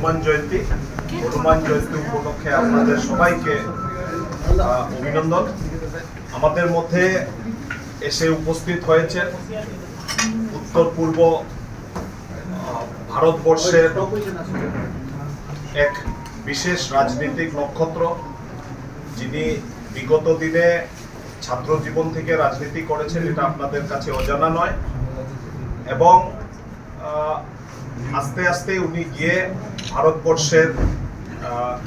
হনুমান জয়ন্তী উপলক্ষে আপনাদের সবাইকে অভিনন্দন। আমাদের মধ্যে এসে উপস্থিত হয়েছেন উত্তর পূর্ব ভারতবর্ষের এক বিশেষ রাজনৈতিক নক্ষত্র, যিনি বিগত দিনে ছাত্র জীবন থেকে রাজনীতি করেছেন, এটা আপনাদের কাছে অজানা নয়। এবং আস্তে আস্তে উনি গিয়ে ভারতবর্ষের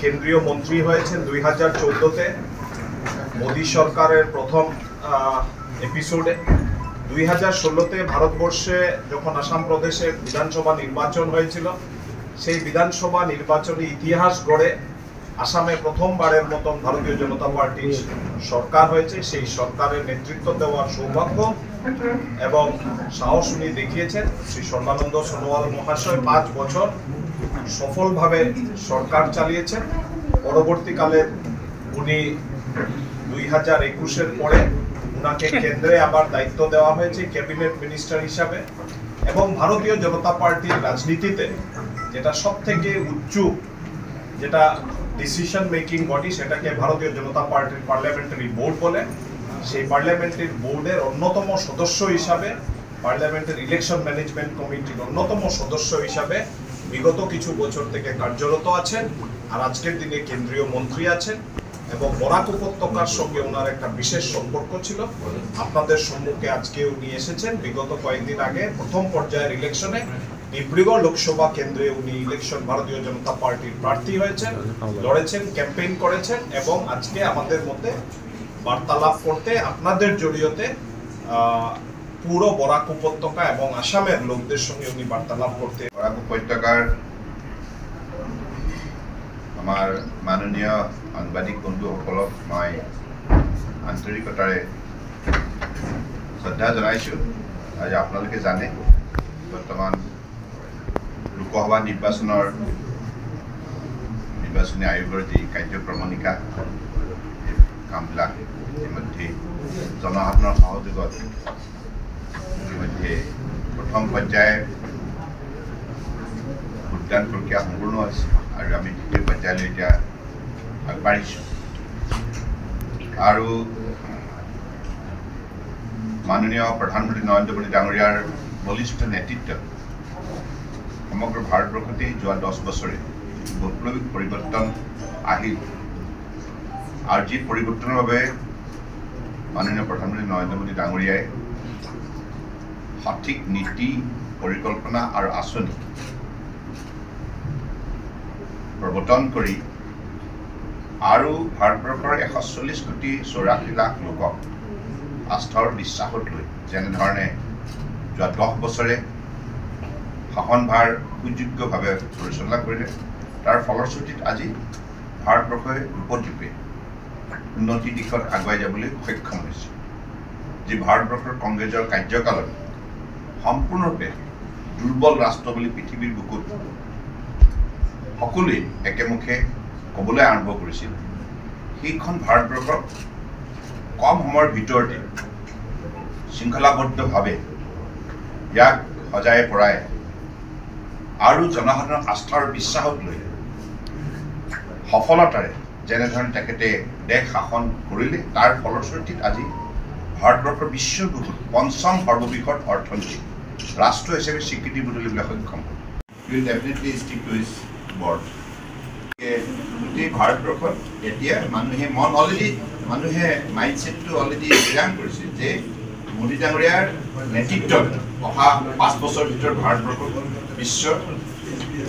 কেন্দ্রীয় মন্ত্রী হয়েছেন 2014-তে মোদী সরকারের প্রথম এপিসোডে। 2016-তে ভারতবর্ষে যখন আসাম প্রদেশে বিধানসভা নির্বাচন হয়েছিল, সেই বিধানসভা নির্বাচনী ইতিহাস গড়ে আসামে প্রথমবারের মতন ভারতীয় জনতা পার্টির সরকার হয়েছে। সেই সরকারের নেতৃত্ব দেওয়ার সৌভাগ্য এবং সাহস উনি দেখিয়েছেন। শ্রী সর্বানন্দ সোনোয়াল মহাশয় 5 বছর সফলভাবে সরকার চালিয়েছেন। পরবর্তীকালে উনি 2021-এর পরে উনাকে কেন্দ্রে আবার দায়িত্ব দেওয়া হয়েছে ক্যাবিনেট মিনিস্টার হিসাবে। এবং ভারতীয় জনতা পার্টির রাজনীতিতে যেটা সব থেকে উচ্চ যেটা ডিসিশন মেকিং বডি, সেটাকে ভারতীয় জনতা পার্টির পার্লামেন্টারি বোর্ড বলে। সেই পার্লামেন্টারি বোর্ডের অন্যতম সদস্য হিসাবে, পার্লামেন্টের ইলেকশন ম্যানেজমেন্ট কমিটির অন্যতম সদস্য হিসাবে বিগত কিছু বছর থেকে কার্যরত আছেন। আর আজকের দিনে কেন্দ্রীয় মন্ত্রী আছেন এবং বরাক উপত্যকার সঙ্গে ওনার একটা বিশেষ সম্পর্ক ছিল। আপনাদের সম্মুখে আজকে উনি এসেছেন। বিগত কয়েকদিন আগে প্রথম পর্যায়ের ইলেকশনে ডিব্রুগড় লোকসভা কেন্দ্রে উনি ইলেকশন ভারতীয় জনতা পার্টির প্রার্থী হয়েছেন, লড়েছেন, ক্যাম্পেইন করেছেন এবং আজকে আমাদের মধ্যে বার্তালাপ করতে, আপনাদের জড়িয়তে পুরো বরাক উপত্যকা এবং আসামের লোকদের সঙ্গে উনি বার্তালাপ করতে। বরাক উপত্যকার আমার মাননীয় সাংবাদিক বন্ধুসকলক মই আন্তৰিকতাৰে শ্ৰদ্ধা জনাইছোঁ। আজি আপোনালোকে জানে বৰ্তমান লোকসভা নিৰ্বাচনী আয়োগৰ যি কাৰ্যক্ৰমণিকা কামবিলাক ইতিমধ্যে জনসাধাৰণৰ সহযোগত ইতিমধ্যে প্ৰথম পৰ্যায়ে ভোটদান প্ৰক্ৰিয়া সম্পূৰ্ণ হৈছে আৰু আমি দ্বিতীয় পৰ্যায়লৈ এতিয়া আগবাঢ়িছোঁ। আৰু মাননীয় প্ৰধানমন্ত্ৰী নৰেন্দ্ৰ মোদী ডাঙৰীয়াৰ বলিষ্ঠ নেতৃত্বত সমগ্ৰ ভাৰতবৰ্ষতেই যোৱা 10 বছৰে বৈপ্লৱিক পৰিৱৰ্তন আহিল। আৰু যি পৰিৱৰ্তনৰ বাবে মাননীয় প্ৰধানমন্ত্ৰী নৰেন্দ্ৰ মোদী ডাঙৰীয়াই সঠিক নীতি, পৰিকল্পনা আৰু আঁচনি প্ৰৱৰ্তন কৰি আৰু ভাৰতবৰ্ষৰ 140 কোটি 84 লাখ লোকক আস্থাৰ বিশ্বাসত লৈ যেনেধৰণে যোৱা 10 বছৰে শাসনভাৰ সুযোগ্যভাৱে পৰিচালনা কৰিলে, তাৰ ফলশ্ৰুতিত আজি ভাৰতবৰ্ষই ৰূপদ্বীপে উন্নতিৰ দিশত আগুৱাই যাবলৈ সক্ষম হৈছে। যি ভাৰতবৰ্ষৰ কংগ্ৰেছৰ কাৰ্যকালত সম্পূৰ্ণৰূপে দুৰ্বল ৰাষ্ট্ৰ বুলি পৃথিৱীৰ বুকুত সকলোৱে একেমুখে ক'বলৈ আৰম্ভ কৰিছিল, সেইখন ভাৰতবৰ্ষক কম সময়ৰ ভিতৰতে শৃংখলাবদ্ধভাৱে ইয়াক সজাই পৰাই আৰু জনসাধাৰণৰ আস্থাৰ বিশ্বাসত লৈ সফলতাৰে যেনেধৰণে তেখেতে দেশ শাসন কৰিলে, তাৰ ফলশ্ৰুতিত আজি ভাৰতবৰ্ষৰ বিশ্বৰ বুকুত 5ম সৰ্ববৃহৎ অৰ্থনীতি ৰাষ্ট্ৰ হিচাপে স্বীকৃতি বুটলিবলৈ সক্ষম হ'ল। Will definitely stick to his word. গোটেই ভাৰতবৰ্ষত এতিয়া মানুহে মানুহে মাইণ্ডছেটটো অলৰেডি নিৰ্ধাৰণ কৰিছে যে মোদী ডাঙৰীয়াৰ নেতৃত্বত অহা 5 বছৰৰ ভিতৰত ভাৰতবৰ্ষক বিশ্বৰ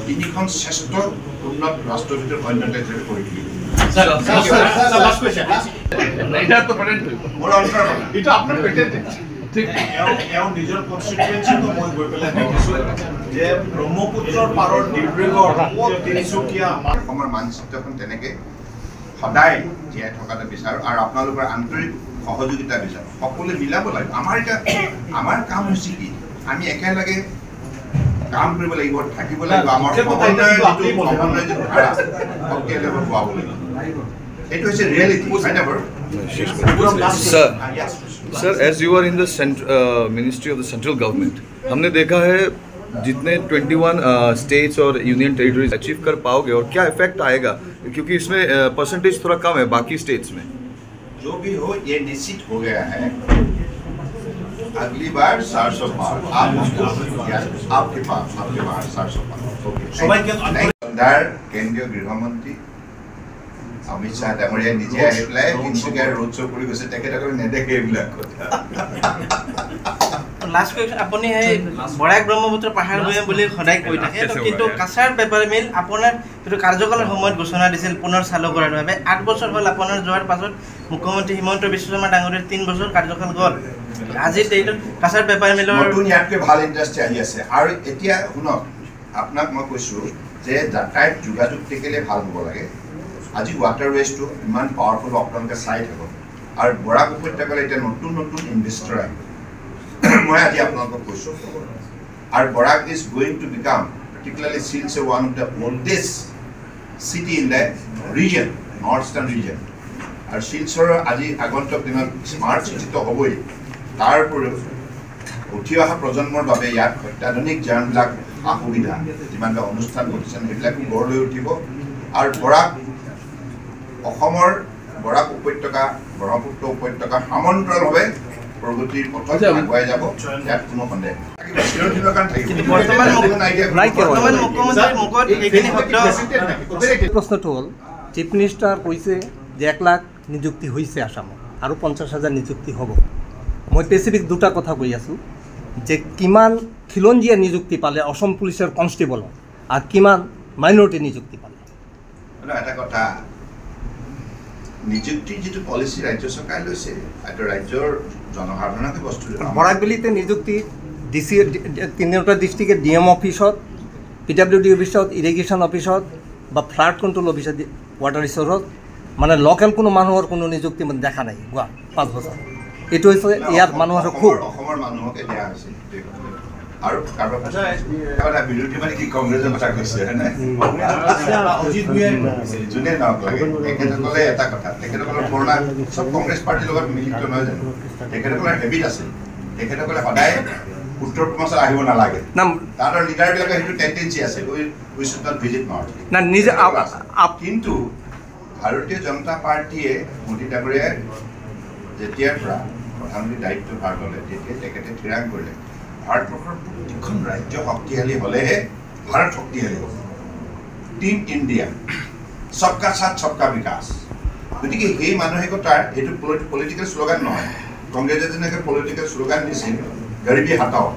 3খন শ্ৰেষ্ঠ উন্নত ৰাষ্ট্ৰৰ ভিতৰত অন্যতম হিচাপে কৰি তুলিব। নিজৰ কনষ্টিটুৱেঞ্চিটো মই গৈ পেলাই দেখিছোঁ যে ব্ৰহ্মপুত্ৰৰ পাৰৰ ডিব্ৰুগড়, তিনিচুকীয়া অসমৰ মানচিত্ৰখন তেনেকৈ সদায় জীয়াই থকাটো বিচাৰোঁ আৰু আপোনালোকৰ আন্তৰিক সহযোগিতা বিচাৰোঁ। সকলোৱে মিলাব লাগিব। আমাৰ কাম হৈছে কি, আমি একেলগে কাম কৰিব লাগিব, থাকিব লাগিব। আমাৰ সমন্বয়ৰ যিটো ধাৰা শক্তিশালী হোৱাব লাগিব, এইটো হৈছে reality. Sir, as you are in the Ministry of the Central Government, हमने देखा है जितने 21 स्टेट्स और यूनियन टेरिटरीज अचीव कर पाओगे और क्या इफेक्ट आएगा, क्योंकि इसमें परसेंटेज थोड़ा कम है बाकी स्टेट्स में? जो भी हो ये निश्चित हो गया है, अगली बार 400 पार आपके पास 400 पार। केंद्रीय गृहमंत्री अमित शाह डाঙৰীয়াই নিজে আহি পেলাই তিনিচুকীয়াৰ ৰোড শ্ব' কৰি গৈছে, তেখেতসকলে নেদেখে এইবিলাক কথা। লাষ্ট কুৱেশ্যন, আপুনি সেই বৰাক ব্ৰহ্মপুত্ৰ পাহাৰ বৈ বুলি সদায় কৈ থাকে, কিন্তু কাছাৰ পেপাৰ মিল আপোনাৰ যিটো কাৰ্যকালৰ সময়ত ঘোষণা দিছিল পুনৰ চালু কৰাৰ বাবে, 8 বছৰ হ'ল আপোনাৰ যোৱাৰ পাছত মুখ্যমন্ত্ৰী হিমন্ত বিশ্ব শৰ্মা ডাঙৰীয়াৰ 3 বছৰ কাৰ্যকাল গ'ল। আজিৰ ডেটত কাছাৰ পেপাৰ মিলৰ নতুন ইয়াতকৈ ভাল ইণ্ডাষ্ট্ৰী আহি আছে। আৰু এতিয়া শুনক, আপোনাক মই কৈছোঁ যে যাতায়াত যোগাযোগ থাকিলে ভাল হ'ব লাগে। আজি ৱাটাৰৱেজটো ইমান পাৱাৰফুল, আপোনালোকে চাই থাকক। আৰু বৰাক উপত্যকালৈ এতিয়া নতুন নতুন ইনভেষ্টৰ আহিব, মই আজি আপোনালোকক কৈছোঁ। আৰু Barak is going to become, particularly Silchar, one of the oldest city in the region, northeastern region. আৰু শিলচৰৰ আজি আগন্তুক দিনত স্মাৰ্ট চিটিটো হ'বই। তাৰ উপৰিও উঠি অহা প্ৰজন্মৰ বাবে ইয়াত অত্যাধুনিক যিমানবিলাক সুবিধা, যিমানবিলাক অনুষ্ঠান প্ৰতিষ্ঠান, সেইবিলাক গঢ় লৈ উঠিব। আৰু অসমৰ বৰাক উপত্যকা, ব্ৰহ্মপুত্ৰ উপত্যকা সমান্তৰালভাৱে প্ৰগতিৰ পথত আগুৱাই যাব, ইয়াত কোনো সন্দেহ নাই। প্ৰশ্নটো হ'ল, চিফ মিনিষ্টাৰ কৈছে যে 1 লাখ নিযুক্তি হৈছে আসামত আৰু 50,000 নিযুক্তি হ'ব। মই স্পেচিফিক দুটা কথা কৈ আছোঁ যে কিমান খিলঞ্জীয়া নিযুক্তি পালে অসম পুলিচৰ কনষ্টেবল আৰু কিমান মাইনৰিটি নিযুক্তি পালে। এটা কথা, নিযুক্তিৰ যিটো পলিচি ৰাজ্য চৰকাৰে লৈছে, এইটো ৰাজ্যৰ জনসাধাৰণকে বস্তু। বৰাকবেলিতে নিযুক্তি DC 3টা ডিষ্ট্ৰিক্টে DM অফিচত, PWD অফিচত, ইৰিগেশ্যন অফিচত বা ফ্লাড কণ্ট্ৰল অফিচত, ৱাটাৰ ৰিচোৰ্চত, মানে লোকেল কোনো মানুহৰ কোনো নিযুক্তি মানে দেখা নাই গোৱা 5 বছৰ। এইটো হৈছে ইয়াত মানুহৰ খুব অসমৰ মানুহকে দিয়া হৈছে। আৰু কাৰোবাৰ বিৰোধী মানে কি কংগ্ৰেছৰ কথা কৈছে, যোনে নহওক লাগে। তেখেতসকলে এটা কথা, তেখেতসকলৰ পুৰণা চব কংগ্ৰেছ পাৰ্টীৰ লগত মিলিত নহয় জানো? তেখেতসকলৰ হেবিট আছে, তেখেতসকলে সদায় উত্তৰ পূৰ্বাঞ্চল আহিব নালাগে। তাহাঁতৰ লিডাৰবিলাকৰ সেইটো টেণ্ডেঞ্চি আছে, উই শুড নট ভিজিট নৰ্থ। কিন্তু ভাৰতীয় জনতা পাৰ্টীয়ে, মোদী ডাঙৰীয়াই যেতিয়াৰ পৰা প্ৰধানমন্ত্ৰীৰ দায়িত্ব ভাৰ ল'লে, তেতিয়াই তেখেতে থিৰাং কৰিলে ভাৰতবৰ্ষৰ প্ৰতিখন ৰাজ্য শক্তিশালী হ'লেহে ভাৰত শক্তিশালী হ'ব। টিম ইণ্ডিয়া, সবকা সাথ সবকা বিকাশ। গতিকে সেই মানসিকতাৰ এইটো পলিটিকেল শ্লোগান নহয়। কংগ্ৰেছে যেনেকৈ পলিটিকেল শ্লোগান দিছিল গৰিবী হাটাও,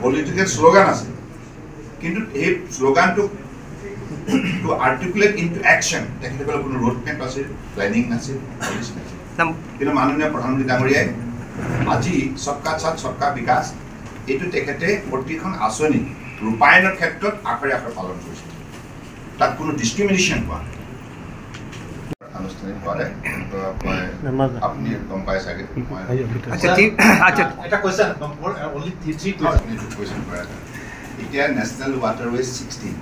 পলিটিকেল শ্লোগান আছে, কিন্তু সেই শ্লোগানটো টু আৰ্টিকুলেট ইনটু একশ্যন তেখেতসকলৰ কোনো ৰোড মেপ আছিল, প্লেনিং নাছিল, পলিচি নাছিল। কিন্তু মাননীয় প্ৰধানমন্ত্ৰী ডাঙৰীয়াই আজি সবকা সাথ সবকা বিকাশ এইটো তেখেতে প্ৰতিখন আঁচনি ৰূপায়ণৰ ক্ষেত্ৰত আখৰে আখৰে পালন কৰিছে। তাত কোনো ডিছক্ৰিমিনেশ্যন হোৱা নাই। আনুষ্ঠানিক হোৱা নাই, আপুনি গম পাই চাগে। এতিয়া নেশ্যনেল ৱাটাৰৱেজ 16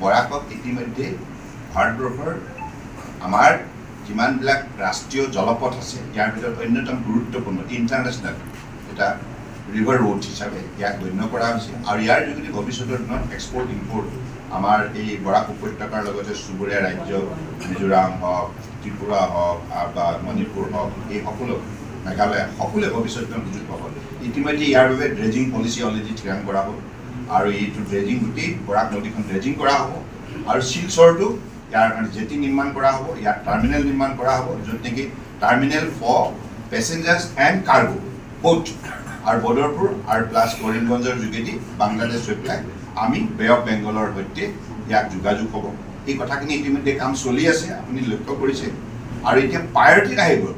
বৰাকক ইতিমধ্যে ভাৰতবৰ্ষৰ আমাৰ যিমানবিলাক ৰাষ্ট্ৰীয় জলপথ আছে, ইয়াৰ ভিতৰত অন্যতম গুৰুত্বপূৰ্ণ ইণ্টাৰনেশ্যনেল এটা ৰিভাৰ ৰোড হিচাপে ইয়াক গণ্য কৰা হৈছে। আৰু ইয়াৰ যোগেদি ভৱিষ্যতৰ দিনত এক্সপৰ্ট ইম্পৰ্ট আমাৰ এই বৰাক উপত্যকাৰ লগতে চুবুৰীয়া ৰাজ্য মিজোৰাম হওক, ত্ৰিপুৰা হওক বা মণিপুৰ হওক, এই সকলো মেঘালয় সকলোৱে ভৱিষ্যত দিনত সুযোগ পাব। ইতিমধ্যে ইয়াৰ বাবে ড্ৰেজিং পলিচি অলৰেডি থিৰাং কৰা হ'ল, আৰু এইটো ড্ৰেজিং গোটেই বৰাক নদীখন ড্ৰেজিং কৰা হ'ব। আৰু শিলচৰটো ইয়াৰ কাৰণে জেটি নিৰ্মাণ কৰা হ'ব, ইয়াত টাৰ্মিনেল নিৰ্মাণ কৰা হ'ব, য'ত নেকি terminal for passengers and cargo both. আৰু বদৰপুৰ আৰু প্লাছ কৰিমগঞ্জৰ যোগেদি বাংলাদেশ হৈ পেলাই আমি বে অফ বেংগলৰ সৈতে ইয়াক যোগাযোগ হ'ব। এই কথাখিনি ইতিমধ্যে কাম চলি আছে, আপুনি লক্ষ্য কৰিছে। আৰু এতিয়া প্ৰায়ৰিটিত আহি গ'ল।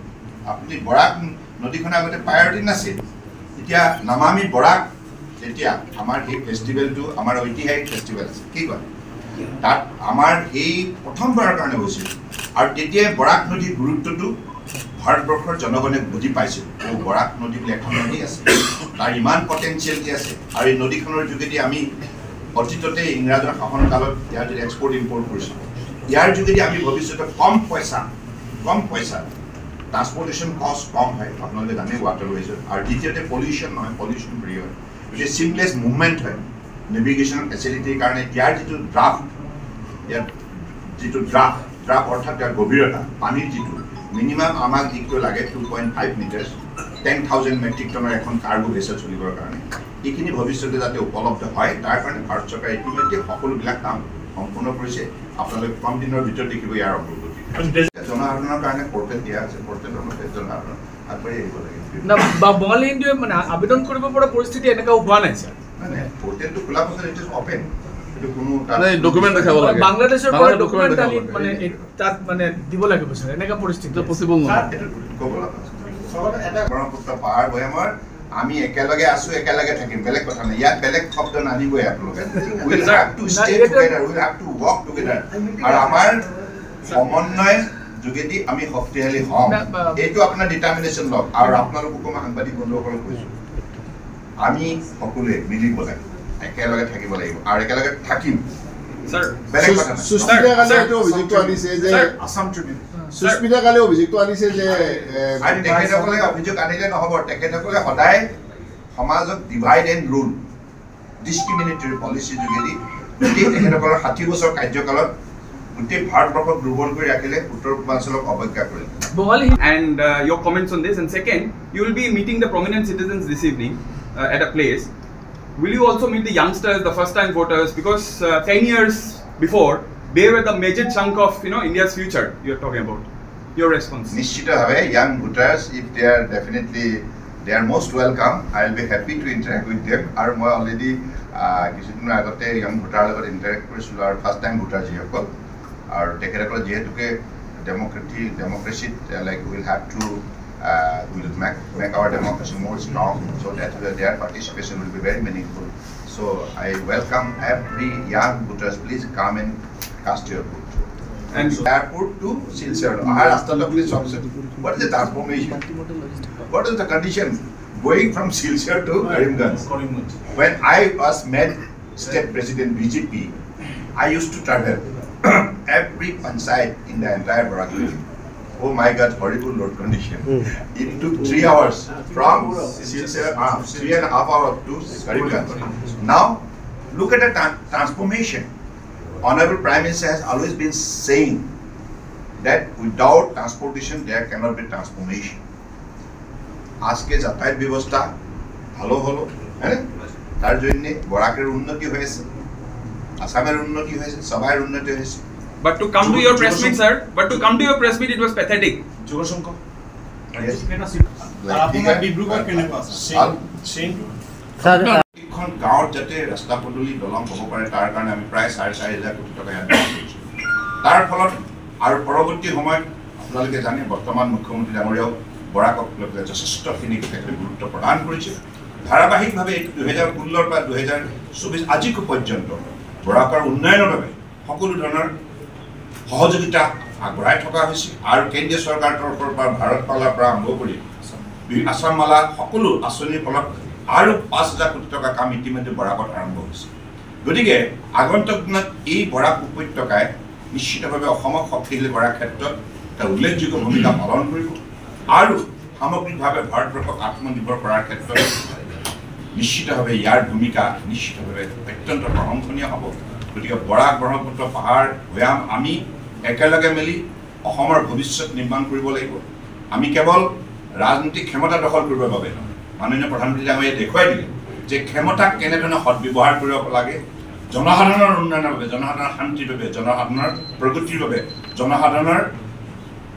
আপুনি বৰাক নদীখনৰ আগতে প্ৰায়ৰিটি নাছিল, এতিয়া নামামি বৰাক যেতিয়া আমাৰ সেই ফেষ্টিভেলটো আমাৰ ঐতিহাসিক ফেষ্টিভেল আছে, কি কয় তাত আমাৰ সেই প্ৰথমবাৰৰ কাৰণে হৈছিল। আৰু তেতিয়াই বৰাক নদীৰ গুৰুত্বটো ভাৰতবৰ্ষৰ জনগণে বুজি পাইছিল। বৰাক নদী বুলি এখন নদী আছে, তাৰ ইমান পটেঞ্চিয়েলিটি আছে। আৰু এই নদীখনৰ যোগেদি আমি অতীততে ইংৰাজৰ শাসনকালত ইয়াৰ যদি এক্সপৰ্ট ইম্পৰ্ট কৰিছিলোঁ, ইয়াৰ যোগেদি আমি ভৱিষ্যতে কম পইচা ট্ৰান্সপৰ্টেশ্যন কষ্ট কম হয়, আপোনালোকে জানে ৱাটাৰৱেজত। আৰু দ্বিতীয়তে পলিউশ্যন নহয়, পলিউশ্যন ফ্ৰী হয়, গতিকে চিমলেছ মুভমেণ্ট হয়। নেভিগেশ্যন ফেচিলিটিৰ কাৰণে ইয়াৰ যিটো ড্ৰাফ্ট অৰ্থাৎ ইয়াৰ গভীৰতা পানীৰ যিটো মিনিমাম আমাক যিটো লাগে 2.5 মিটাৰ্ছ 10,000 মেট্ৰিক টনৰ এখন কাৰ্গো ভেছল চলিবৰ কাৰণে এইখিনি ভৱিষ্যতে যাতে উপলব্ধ হয় তাৰ কাৰণে ভাৰত চৰকাৰে ইতিমধ্যে সকলোবিলাক কাম সম্পূৰ্ণ কৰিছে আপোনালোকে কম দিনৰ ভিতৰত দেখিব ইয়াৰ অগ্ৰগতি জনসাধাৰণৰ কাৰণে পৰ্টেল দিয়া আছে পৰ্টেলৰ মতে জনসাধাৰণ আগবাঢ়ি আহিব লাগে বঙালী হিন্দুৱে মানে আবেদন কৰিব পৰা পৰিস্থিতি এনেকুৱাও হোৱা নাই ছাৰ মানে পৰ্টেলটো খোলা পাছত ইট ইজ অপেন এইটো কোনো ডকুমেণ্ট দেখাব লাগে বাংলাদেশৰ পৰা ডকুমেণ্ট আনি মানে তাত মানে দিব লাগিব ছাৰ এনেকুৱা পৰিস্থিতি পচিবল নহয় ব্ৰহ্মপুত্ৰ পাহাৰ ভৈয়ামৰ আমি একেলগে আছো একেলগে থাকিম বেলেগ কথা নাই ইয়াত বেলেগ শব্দ নানিবই আপোনালোকে will have to stay together will have to work together আৰু আমাৰ সমন্বয় যোগেদি আমি শক্তিশালী হম এইটো আপোনাৰ ডিটাৰমিনেশ্যন লওক আৰু আপোনালোককো মই সাংবাদিক বন্ধুসকলক কৈছো আমি সকলোৱে মিলিব লাগে একেলগে থাকিব লাগিব আৰু একেলগে থাকিম স্যার বেলেগ কথা নাই সুস্মিতা কালে এইটো অভিযোগটো আনিছে যে আসাম ট্ৰিবিউন সুস্মিতা কালে অভিযোগটো আনিছে যে আৰু তেখেতসকলে অভিযোগ আনিলে নহ'ব তেখেতসকলে সদায় সমাজক ডিভাইড এণ্ড ৰুল ডিছক্ৰিমিনেটৰী পলিচিৰ যোগেদি গোটেই তেখেতসকলৰ 60 বছৰ কাৰ্যকালত গোটেই ভাৰতবৰ্ষক দুৰ্বল কৰি ৰাখিলে উত্তৰ পূৰ্বাঞ্চলক অৱজ্ঞা কৰিলে বঙালী and your comments on this, and second, you will be meeting the prominent citizens this evening at a place. Will you also meet the youngsters, the first time voters, because 10 years before they were the major chunk of India's future you are talking about? Your response? নিশ্চিতভাৱে young voters, if they are most welcome, I will be happy to interact with them আৰু মই already কিছুদিনৰ আগতে young voter লগত interact কৰিছিলোঁ আৰু first time voter যিসকল আৰু তেখেতসকলে যিহেতুকে democracy like we'll have to will make our democracy more strong so that their participation will be very meaningful. So I welcome every young voters. Please come and cast your vote. And Airport to Silchar. What is the transformation? What is the condition going from Silchar to Karimganj? When I was made state president BJP, I used to travel every panchayat in the entire Barak region. Oh my God, horrible road condition. It took 3 hours from Silchar, 3.5 hours to Karimganj. Now, look at the transformation. Honorable Prime Minister has always been saying that without transportation there cannot be transformation. আজকে যাতায়াত ব্যৱস্থা ভালো হলো হ্যাঁ তার জন্য বরাকের উন্নতি হয়েছে আসামের উন্নতি হয়েছে সবাই উন্নতি হয়েছে but to come to your press meet, sir, it was pathetic. যোগশংকৰ এখন গাঁৱত যাতে ৰাস্তা পদূলি দলং হ'ব পাৰে তাৰ কাৰণে আমি প্ৰায় 4.5 কোটি টকা ইয়াত দিছোঁ তাৰ ফলত আৰু পৰৱৰ্তী সময়ত আপোনালোকে জানে বৰ্তমান মুখ্যমন্ত্ৰী ডাঙৰীয়াও বৰাকক যথেষ্টখিনি গুৰুত্ব প্ৰদান কৰিছে ধাৰাবাহিকভাৱে 2016 পৰা 2024 আজিকো পৰ্যন্ত বৰাকৰ উন্নয়নৰ বাবে সকলো ধৰণৰ সহযোগিতা আগবঢ়াই থকা হৈছে আৰু কেন্দ্ৰীয় চৰকাৰৰ তৰফৰ পৰা ভাৰত পালাৰ পৰা আৰম্ভ কৰি আসাম মালা সকলো আঁচনিৰ ফলত আৰু 5,000 কোটি টকা কাম ইতিমধ্যে বৰাকত আৰম্ভ হৈছে গতিকে আগন্তুক দিনত এই বৰাক উপত্যকাই নিশ্চিতভাৱে অসমক শক্তিশালী কৰাৰ ক্ষেত্ৰত এটা উল্লেখযোগ্য ভূমিকা পালন কৰিব আৰু সামগ্ৰিকভাৱে ভাৰতবৰ্ষক আত্মনিৰ্ভৰ কৰাৰ ক্ষেত্ৰত নিশ্চিতভাৱে ইয়াৰ ভূমিকা নিশ্চিতভাৱে অত্যন্ত প্ৰশংসনীয় হ'ব গতিকে বৰাক ব্ৰহ্মপুত্ৰ পাহাৰ ভৈয়াম আমি একেলগে মিলি অসমৰ ভৱিষ্যত নিৰ্মাণ কৰিব লাগিব আমি কেৱল ৰাজনৈতিক ক্ষমতা দখল কৰিবৰ বাবে নহয় মাননীয় প্ৰধানমন্ত্ৰী ডাঙৰীয়াই দেখুৱাই দিলে যে ক্ষমতাক কেনেধৰণে সদ্ব্যৱহাৰ কৰিব লাগে জনসাধাৰণৰ উন্নয়নৰ বাবে জনসাধাৰণৰ শান্তিৰ বাবে জনসাধাৰণৰ প্ৰগতিৰ বাবে জনসাধাৰণৰ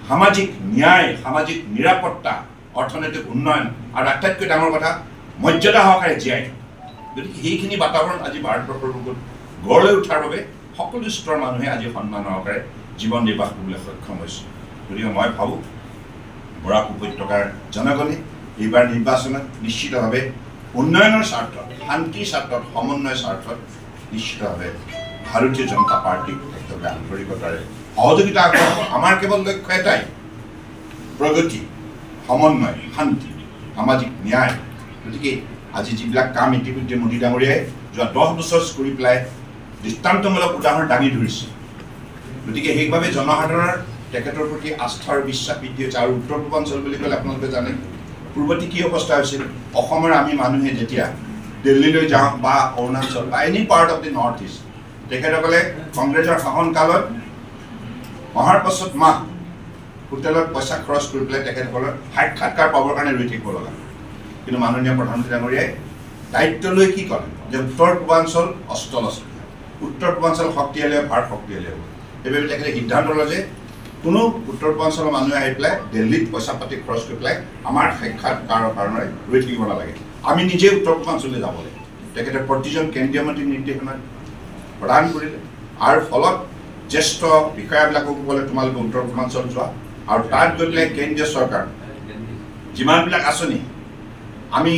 সামাজিক ন্যায় সামাজিক নিৰাপত্তা অৰ্থনৈতিক উন্নয়ন আৰু আটাইতকৈ ডাঙৰ কথা মৰ্যাদা সহকাৰে জীয়াই গতিকে সেইখিনি বাতাবৰণ আজি ভাৰতবৰ্ষৰ বুকুত গঢ় লৈ উঠাৰ বাবে সকলো স্তৰৰ মানুহে আজি সন্মান সহকাৰে জীৱন নিৰ্বাহ কৰিবলৈ সক্ষম হৈছে গতিকে মই ভাবোঁ বৰাক উপত্যকাৰ জনগণে এইবাৰ নিৰ্বাচনত নিশ্চিতভাৱে উন্নয়নৰ স্বাৰ্থত শান্তিৰ স্বাৰ্থত সমন্বয়ৰ স্বাৰ্থত নিশ্চিতভাৱে ভাৰতীয় জনতা পাৰ্টীক একেবাৰে আন্তৰিকতাৰে সহযোগিতা আগবঢ়াব আমাৰ কেৱল লক্ষ্য এটাই প্ৰগতি সমন্বয় শান্তি সামাজিক ন্যায় গতিকে আজি যিবিলাক কাম ইতিমধ্যে মোদী ডাঙৰীয়াই যোৱা 10 বছৰ কৰি পেলাই দৃষ্টান্তমূলক উদাহৰণ দাঙি ধৰিছে গতিকে সেইভাৱে জনসাধাৰণৰ তেখেতৰ প্ৰতি আস্থাৰ বিশ্বাস বৃদ্ধি হৈছে আৰু উত্তৰ পূৰ্বাঞ্চল বুলি ক'লে আপোনালোকে জানে পূৰ্বতে কি অৱস্থা হৈছিল অসমৰ আমি মানুহে যেতিয়া দিল্লীলৈ যাওক বা অৰুণাচল বা any part of the north east তেখেতসকলে কংগ্ৰেছৰ শাসনকালত অহাৰ পাছত মাহ হোটেলত পইচা খৰচ কৰি পেলাই তেখেতসকলৰ সাক্ষাৎকাৰ পাবৰ কাৰণে ৰৈ থাকিব লগা কিন্তু মাননীয় প্ৰধানমন্ত্ৰী ডাঙৰীয়াই দায়িত্ব লৈ কি ক'লে যে উত্তৰ পূৰ্বাঞ্চল অষ্টল আছে উত্তৰ পূৰ্বাঞ্চল শক্তিশালী ভাৰত শক্তিশালী হ'ব সেইবাবে তেখেতে সিদ্ধান্ত ল'লে যে কোনো উত্তৰ পূৰ্বাঞ্চলৰ মানুহে আহি পেলাই দিল্লীত পইচা পাতি খৰচ কৰি পেলাই আমাৰ সাক্ষাৎকাৰৰ কাৰণে ৰৈ থাকিব নালাগে আমি নিজে উত্তৰ পূৰ্বাঞ্চললৈ যাব লাগে তেখেতে প্ৰতিজন কেন্দ্ৰীয় মন্ত্ৰীক নিৰ্দেশনা প্ৰদান কৰিলে আৰু ফলত জ্যেষ্ঠ বিষয়াবিলাকক ক'লে তোমালোকে উত্তৰ পূৰ্বাঞ্চল যোৱা আৰু তাত গৈ পেলাই কেন্দ্ৰীয় চৰকাৰ যিমানবিলাক আঁচনি আমি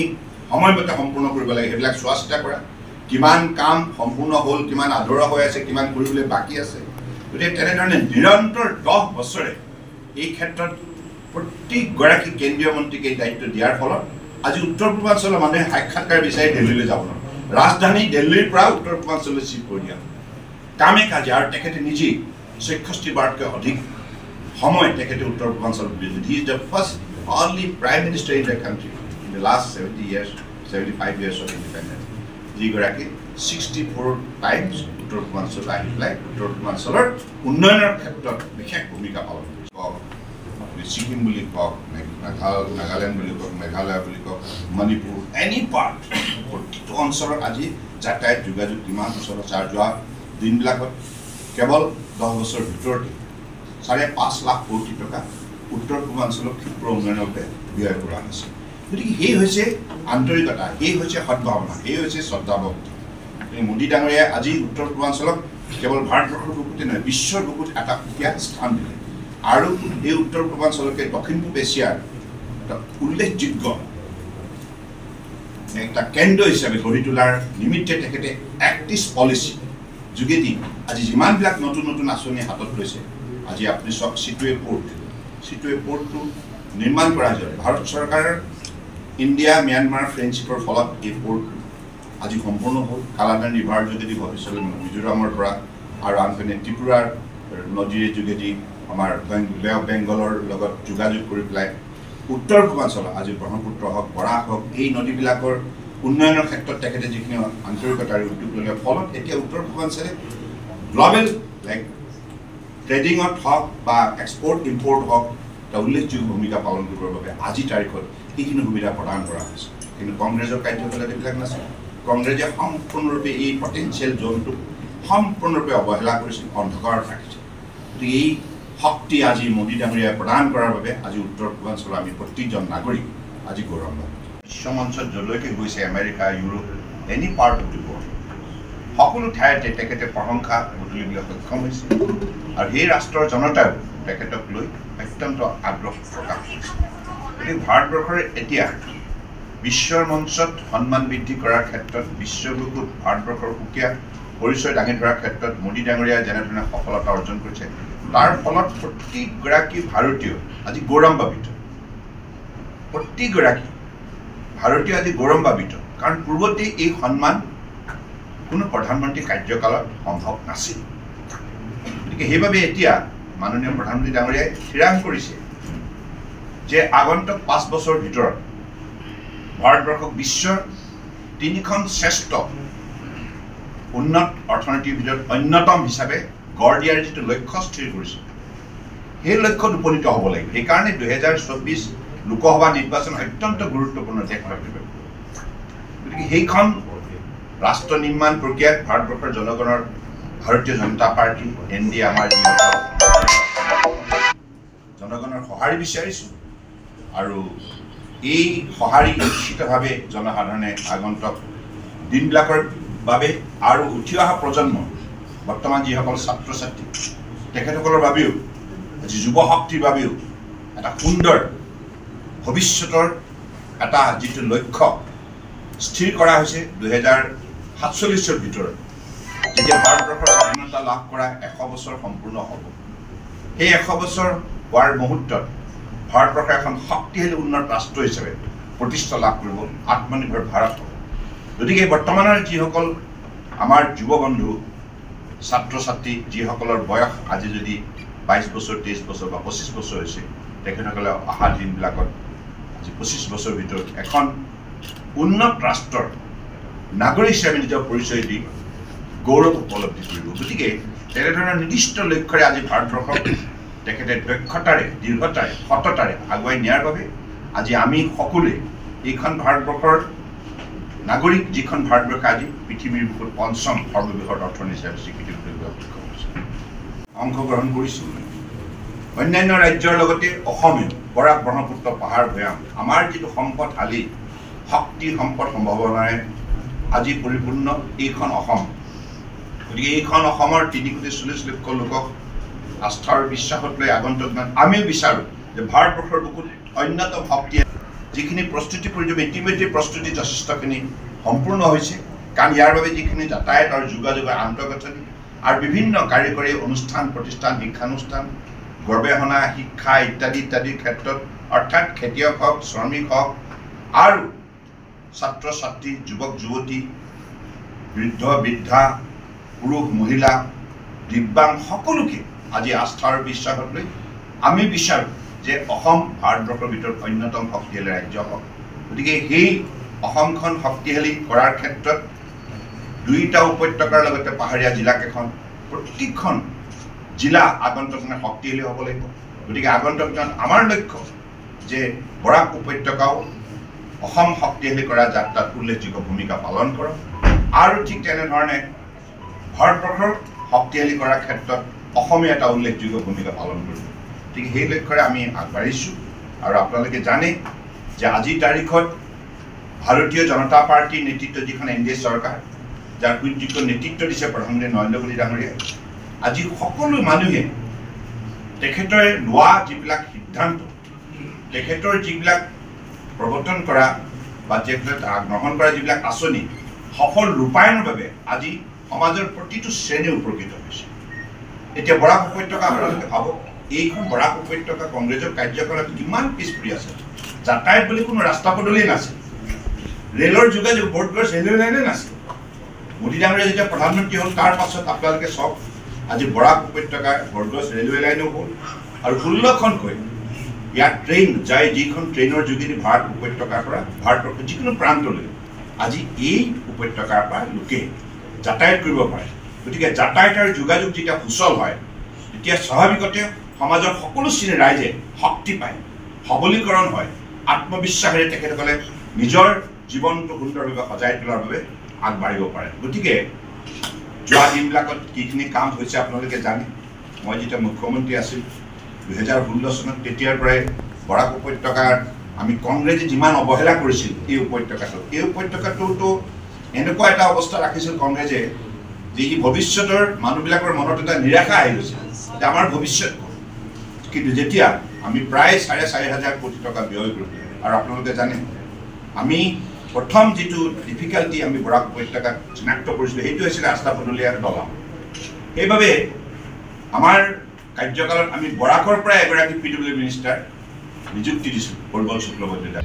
সময়মতে সম্পূৰ্ণ কৰিব লাগে সেইবিলাক চোৱা চিতা কৰা কিমান কাম সম্পূৰ্ণ হ'ল কিমান আধৰুৱা হৈ আছে কিমান কৰিবলৈ বাকী আছে গতিকে তেনেধৰণে নিৰন্তৰ 10 বছৰে এই ক্ষেত্ৰত প্ৰতিগৰাকী কেন্দ্ৰীয় মন্ত্ৰীক এই দায়িত্ব দিয়াৰ ফলত আজি উত্তৰ পূৰ্বাঞ্চলৰ মানুহে সাক্ষাৎকাৰ বিচাৰি দিল্লীলৈ যাব নোৱাৰে ৰাজধানী দিল্লীৰ পৰা উত্তৰ পূৰ্বাঞ্চললৈ চিফ্ট কৰি দিয়া কামে কাজে আৰু তেখেতে নিজেই 66 বাৰতকৈ অধিক সময় তেখেতে উত্তৰ পূৰ্বাঞ্চল বুলিলে he is the first only prime minister in the country in the last 75 years of independence যিগৰাকী 64 টাইমছ উত্তৰ পূৰ্বাঞ্চল আহি পেলাই উত্তৰ পূৰ্বাঞ্চলৰ উন্নয়নৰ ক্ষেত্ৰত বিশেষ ভূমিকা পালন কৰিছে ছিকিম বুলি কওক নাগালেণ্ড বুলি কওক মেঘালয় বুলি কওক মণিপুৰ এনি পাৰ্ট প্ৰতিটো অঞ্চলত আজি যাতায়াত যোগাযোগ কিমান অঞ্চল আছে আৰু যোৱা দিনবিলাকত কেৱল 10 বছৰৰ ভিতৰতে 5.5 লাখ কোটি টকা উত্তৰ পূৰ্বাঞ্চলৰ ক্ষীপ্ৰ উন্নয়নৰ বাবে ব্যয় কৰা হৈছে গতিকে সেই হৈছে আন্তৰিকতা এই হৈছে সদ্ভাৱনা এই হৈছে শ্ৰদ্ধাভক্তি মোদী ডাঙৰীয়াই আজি উত্তৰ পূৰ্বাঞ্চলক কেৱল ভাৰতবৰ্ষৰ বুকুতে নহয় বিশ্বৰ বুকুত এটা সুকীয়া স্থান দিলে আৰু এই উত্তৰ পূৰ্বাঞ্চলকে দক্ষিণ পূব এছিয়াৰ এটা উল্লেখযোগ্য একটা কেন্দ্ৰ হিচাপে গঢ়ি তোলাৰ নিমিত্তে তেখেতে এক্টিভ পলিচি যোগেদি আজি যিমানবিলাক নতুন নতুন আঁচনি হাতত লৈছে আজি আপুনি চাওক চিটুৱে পৰ্টটো নিৰ্মাণ কৰা হৈছে ভাৰত চৰকাৰৰ ইণ্ডিয়া ম্যানমাৰ ফ্ৰেণ্ডশ্বিপৰ ফলত এই পৰ্ট আজি সম্পূৰ্ণ হ'ল কালাদান ৰিভাৰ যোগেদি ভৱিষ্যতে মিজোৰামৰ পৰা আৰু আনপিনে ত্ৰিপুৰাৰ নদীৰ যোগেদি আমাৰ বে অফ বেংগলৰ লগত যোগাযোগ কৰি পেলাই উত্তৰ পূৰ্বাঞ্চল আজি ব্ৰহ্মপুত্ৰ হওক বৰাক হওক এই নদীবিলাকৰ উন্নয়নৰ ক্ষেত্ৰত তেখেতে যিখিনি আন্তৰিকতাৰে উদ্যোগ ল'লে ফলত এতিয়া উত্তৰ পূৰ্বাঞ্চলে গ্ল'বেল লাইক ট্ৰেডিঙত হওক বা এক্সপৰ্ট ইম্পৰ্ট হওক এটা উল্লেখযোগ্য ভূমিকা পালন কৰিবৰ বাবে আজি তাৰিখত সেইখিনি সুবিধা প্ৰদান কৰা হৈছে কিন্তু কংগ্ৰেছৰ কাৰ্যকলাপ এইবিলাক নাছিল কংগ্ৰেছে সম্পূৰ্ণৰূপে এই পটেঞ্চিয়েল জোনটোক সম্পূৰ্ণৰূপে অৱহেলা কৰিছিল অন্ধকাৰত ৰাখিছিল গতিকে এই শক্তি আজি মোদী ডাঙৰীয়াই প্ৰদান কৰাৰ বাবে আজি উত্তৰ পূৰ্বাঞ্চলৰ আমি প্ৰতিজন নাগৰিক আজি গৌৰৱান্বিত বিশ্ব মঞ্চত যলৈকে গৈছে America Europe any part of the world সকলো ঠাইতে তেখেতে প্ৰশংসা বুটলিবলৈ সক্ষম হৈছে আৰু সেই ৰাষ্ট্ৰৰ জনতাও তেখেতক লৈ অত্যন্ত আগ্ৰহ প্ৰকাশ কৰিছে গতিকে ভাৰতবৰ্ষৰ এতিয়া বিশ্বৰ মঞ্চত সন্মান বৃদ্ধি কৰাৰ ক্ষেত্ৰত বিশ্ববুকুত ভাৰতবৰ্ষৰ সুকীয়া পৰিচয় দাঙি ধৰাৰ ক্ষেত্ৰত মোদী ডাঙৰীয়াই যেনেধৰণে সফলতা অৰ্জন কৰিছে তাৰ ফলত প্ৰতিগৰাকী ভাৰতীয় আজি গৌৰৱান্বিত প্ৰতিগৰাকী ভাৰতীয় আজি গৌৰৱান্বিত কাৰণ পূৰ্বতে এই সন্মান কোনো প্ৰধানমন্ত্ৰী কাৰ্যকালত সম্ভৱ নাছিল গতিকে সেইবাবে এতিয়া মাননীয় প্ৰধানমন্ত্ৰী ডাঙৰীয়াই থিৰাং কৰিছে যে আগন্তুক 5 বছৰৰ ভিতৰত ভাৰতবৰ্ষক বিশ্বৰ 3খন শ্ৰেষ্ঠ উন্নত অৰ্থনীতিৰ ভিতৰত অন্যতম হিচাপে গঢ় দিয়াৰ যিটো লক্ষ্য স্থিৰ কৰিছে সেই লক্ষ্যত উপনীত হ'ব লাগিব সেইকাৰণে 2024 লোকসভা নিৰ্বাচন অত্যন্ত গুৰুত্বপূৰ্ণ দেশ ভাবিব গতিকে সেইখন ৰাষ্ট্ৰ নিৰ্মাণ প্ৰক্ৰিয়াত ভাৰতবৰ্ষৰ জনগণৰ ভাৰতীয় জনতা পাৰ্টি এনডিএ আমাৰ জনগণৰ সঁহাৰি বিচাৰিছোঁ আৰু এই সঁহাৰি নিশ্চিতভাৱে জনসাধাৰণে আগন্তুক দিনবিলাকৰ বাবে আৰু উঠি অহা প্ৰজন্ম বৰ্তমান যিসকল ছাত্ৰ ছাত্ৰী তেখেতসকলৰ বাবেও আজি যুৱ শক্তিৰ বাবেও এটা সুন্দৰ ভৱিষ্যতৰ এটা যিটো লক্ষ্য স্থিৰ কৰা হৈছে 2047 ভিতৰত যেতিয়া ভাৰতবৰ্ষৰ স্বাধীনতা লাভ কৰা 100 বছৰ সম্পূৰ্ণ হ'ব সেই 100 বছৰ হোৱাৰ মুহূৰ্তত ভাৰতবৰ্ষ এখন শক্তিশালী উন্নত ৰাষ্ট্ৰ হিচাপে প্ৰতিষ্ঠা লাভ কৰিব আত্মনিৰ্ভৰ ভাৰত হ'ব গতিকে বৰ্তমানৰ যিসকল আমাৰ যুৱ বন্ধু ছাত্ৰ ছাত্ৰী যিসকলৰ বয়স আজি যদি 22 বছৰ 23 বছৰ বা 25 বছৰ হৈছে তেখেতসকলে অহা দিনবিলাকত আজি 25 বছৰৰ ভিতৰত এখন উন্নত ৰাষ্ট্ৰৰ নাগৰিক হিচাপে নিজৰ পৰিচয় দি গৌৰৱ উপলব্ধি কৰিব। গতিকে তেনেধৰণৰ নিৰ্দিষ্ট লক্ষ্যৰে আজি ভাৰতবৰ্ষক তেখেতে দক্ষতাৰে দৃঢ়তাৰে সততাৰে আগুৱাই নিয়াৰ বাবে আজি আমি সকলোৱে এইখন ভাৰতবৰ্ষৰ নাগৰিক, যিখন ভাৰতবৰ্ষ আজি পৃথিৱীৰ বুকুত পঞ্চম সৰ্ববৃহৎ অৰ্থনীতি হিচাপে স্বীকৃতি সক্ষম হৈছে। অংশগ্ৰহণ কৰিছোঁ। অন্যান্য ৰাজ্যৰ লগতে অসমেও বৰাক ব্ৰহ্মপুত্ৰ পাহাৰ ভৈয়াম আমাৰ যিটো সম্পদশালী শক্তি সম্পদ সম্ভাৱনাৰে আজি পৰিপূৰ্ণ এইখন অসম। গতিকে এইখন অসমৰ 3,40 লক্ষ লোকক আস্থাৰ বিশ্বাসত লৈ আগন্তুক দিনত আমিও বিচাৰোঁ যে ভাৰতবৰ্ষৰ বুকুত অন্যতম শক্তি যিখিনি প্ৰস্তুতি প্ৰয়োজন ইতিমধ্যে প্ৰস্তুতি যথেষ্টখিনি সম্পূৰ্ণ হৈছে, কাৰণ ইয়াৰ বাবে যিখিনি যাতায়াত আৰু যোগাযোগৰ আন্তঃগাঁথনি আৰু বিভিন্ন কাৰিকৰী অনুষ্ঠান প্ৰতিষ্ঠান শিক্ষানুষ্ঠান গৱেষণা শিক্ষা ইত্যাদি ইত্যাদিৰ ক্ষেত্ৰত অৰ্থাৎ খেতিয়ক হওক শ্ৰমিক হওক আৰু ছাত্ৰ ছাত্ৰী যুৱক যুৱতী বৃদ্ধ বৃদ্ধা পুৰুষ মহিলা দিব্যাংগ সকলোকে আজি আস্থাৰ বিশ্বাসত লৈ আমি বিচাৰোঁ যে অসম ভাৰতবৰ্ষৰ ভিতৰত অন্যতম শক্তিশালী ৰাজ্য হওক। গতিকে সেই অসমখন শক্তিশালী কৰাৰ ক্ষেত্ৰত 2টা উপত্যকাৰ লগতে পাহাৰীয়া জিলাকেইখন প্ৰত্যেকখন জিলা আগন্তুক দিনত শক্তিশালী হ'ব লাগিব। গতিকে আগন্তুক দিনত আমাৰ লক্ষ্য যে বৰাক উপত্যকাও অসম শক্তিশালী কৰা যাত্ৰাত উল্লেখযোগ্য ভূমিকা পালন কৰক আৰু ঠিক তেনেধৰণে ভাৰতবৰ্ষৰ শক্তিশালী কৰাৰ ক্ষেত্ৰত অসমে এটা উল্লেখযোগ্য ভূমিকা পালন কৰিব। গতিকে সেই লক্ষ্যৰে আমি আগবাঢ়িছোঁ আৰু আপোনালোকে জানে যে আজিৰ তাৰিখত ভাৰতীয় জনতা পাৰ্টীৰ নেতৃত্বত যিখন NDA চৰকাৰ, যাৰ সুযোগ্য নেতৃত্ব দিছে প্ৰধানমন্ত্ৰী নৰেন্দ্ৰ মোদী ডাঙৰীয়াই, আজি সকলো মানুহে তেখেতৰ লোৱা যিবিলাক সিদ্ধান্ত তেখেতৰ যিবিলাক প্ৰৱৰ্তন কৰা বা যিবিলাক গ্ৰহণ কৰা যিবিলাক আঁচনি সফল ৰূপায়ণৰ বাবে আজি সমাজৰ প্ৰতিটো শ্ৰেণী উপকৃত হৈছে। এতিয়া বৰাক উপত্যকা আপোনালোকে ভাবক, এইখন বৰাক উপত্যকা কংগ্ৰেছৰ কাৰ্যকলাপ কিমান পিছ পৰি আছে। যাতায়াত বুলি কোনো ৰাস্তা পদূলিয়ে নাছিল, ৰেলৰ যোগাযোগ বৰ্ডগছ ৰেলৱে লাইনে নাছিল। মোদী ডাঙৰীয়া যেতিয়া প্ৰধানমন্ত্ৰী হ'ল তাৰ পাছত আপোনালোকে চাওক আজি বৰাক উপত্যকাৰ বৰ্ডগছ ৰেলৱে লাইনো হ'ল আৰু 16খনকৈ ইয়াত ট্ৰেইন যায়, যিখন ট্ৰেইনৰ যোগেদি ভাৰত উপত্যকাৰ পৰা ভাৰতবৰ্ষৰ যিকোনো প্ৰান্তলৈ আজি এই উপত্যকাৰ পৰা লোকে যাতায়াত কৰিব পাৰে। গতিকে যাতায়াত আৰু যোগাযোগ যেতিয়া সুচল হয় তেতিয়া স্বাভাৱিকতে সমাজৰ সকলো শ্ৰেণীৰ ৰাইজে শক্তি পায়, সবলীকৰণ হয়, আত্মবিশ্বাসেৰে তেখেতসকলে নিজৰ জীৱনটো সুন্দৰভাৱে সজাই তোলাৰ বাবে আগবাঢ়িব পাৰে। গতিকে যোৱা দিনবিলাকত কিখিনি কাম হৈছে আপোনালোকে জানে। মই যেতিয়া মুখ্যমন্ত্ৰী আছিল 2016 চনত তেতিয়াৰ পৰাই বৰাক উপত্যকাৰ আমি কংগ্ৰেছে যিমান অৱহেলা কৰিছিল এই উপত্যকাটোতো এনেকুৱা এটা অৱস্থা ৰাখিছিল কংগ্ৰেছে যে ই ভৱিষ্যতৰ মানুহবিলাকৰ মনত এটা নিৰাশা আহি গৈছিল যে আমাৰ ভৱিষ্যত। কিন্তু যেতিয়া আমি প্ৰায় 4,500 কোটি টকা ব্যয় কৰিলোঁ আৰু আপোনালোকে জানে আমি প্ৰথম যিটো ডিফিকাল্টি আমি বৰাক উপত্যকাত চিনাক্ত কৰিছিলোঁ সেইটো হৈছিলে ৰাস্তা পদূলি আৰু দলং। সেইবাবে আমাৰ কাৰ্যকালত আমি বৰাকৰ পৰা এগৰাকী PWD মিনিষ্টাৰ নিযুক্তি দিছিলোঁ, পৰিমল শুক্লবৈদ্য।